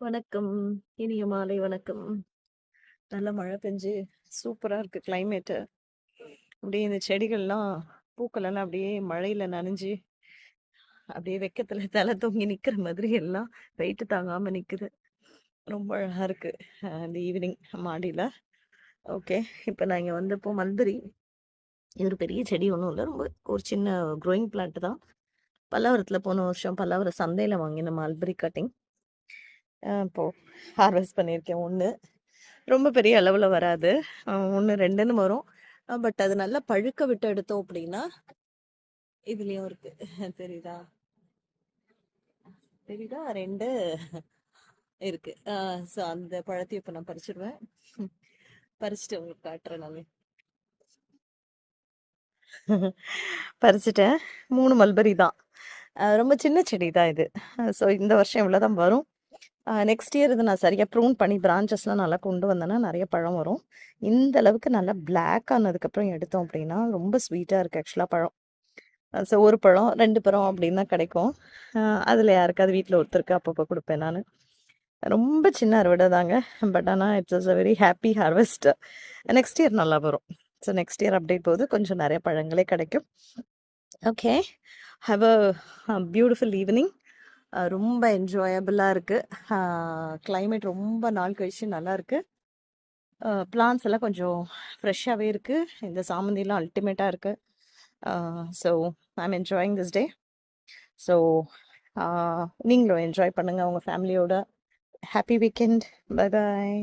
வணக்கம். இனிய மாலை வணக்கம். நல்ல மழை பெஞ்சு சூப்பரா இருக்கு கிளைமேட்டு. அப்படியே இந்த செடிகள்லாம், பூக்களெல்லாம் அப்படியே மழையில நனைஞ்சு, அப்படியே வெக்கத்துல தல தொங்கி நிக்கிற மாதிரி எல்லாம் வெயிட் தாங்காம நிக்குது. ரொம்ப அழகா இருக்கு. இந்த ஈவினிங் மாடியில. ஓகே. இப்ப நான் இங்க வந்தப்போ மல்பெரி. இது ஒரு பெரிய செடி ஒண்ணும் இல்ல. ரொம்ப ஒரு சின்ன க்ரோயிங் பிளான்ட் தான். பல்லாவரத்துல போன வருஷம் பல்லாவரம் சந்தையில வாங்கின மல்பெரி கட்டிங். இப்போ ஹார்வெஸ்ட் பண்ணியிருக்கேன் 1. ரொம்ப பெரிய அளவுல வராது. 1, 2ன்னு வரும். பட் அது நல்லா பழுக்க விட்டு எடுத்தோம் அப்படின்னா, இதுலயும் இருக்கு. தெரியுதா? தெரியுதா? 2 இருக்கு. ஸோ அந்த பழத்தையும் இப்ப நான் பறிச்சுடுவேன். பறிச்சுட்டு உங்களுக்கு காட்டுறேன் நானு. பறிச்சுட்டேன். 3 மல்பெரி தான். ரொம்ப சின்ன செடி தான் இது. ஸோ இந்த வருஷம் இவ்வளோதான் வரும். நெக்ஸ்ட் இயர் இது நான் சரியா ப்ரூன் பண்ணி பிரான்ச்சஸ்லாம் நல்லா கொண்டு வந்தேன்னா, நெறைய பழம் வரும். இந்த அளவுக்கு நல்லா பிளாக் ஆனதுக்கப்புறம் எடுத்தோம் அப்படின்னா, ரொம்ப ஸ்வீட்டா இருக்கு ஆக்சுவலா பழம். ஸோ 1 பழம், 2 பழம் அப்படின்னு தான் கிடைக்கும். அதில யாருக்காவது வீட்ல ஒருத்தருக்கு அப்பப்போ குடுப்பேன் நானு. ரொம்ப சின்ன அறுவடை தாங்க. பட் ஆனா it's a very happy harvest. Next year நல்லா வரும். ஸோ நெக்ஸ்ட் இயர் அப்டேட் போது கொஞ்சம் நெறைய பழங்களே கிடைக்கும். Okay. Have a beautiful evening. ரொம்ப என்ஜாயபிளா இருக்கு. கிளைமேட் ரொம்ப நாள் கழிச்சு நல்லா இருக்கு. பிளான்ட்ஸ் எல்லாம் கொஞ்சம் ஃப்ரெஷ்ஷாவே இருக்கு. இந்த சாமந்திலாம் அல்டிமேட்டா இருக்கு. So I am enjoying this day. So நீங்களும் என்ஜாய் பண்ணுங்க உங்க ஃபேமிலியோட. Happy weekend. பை பாய்.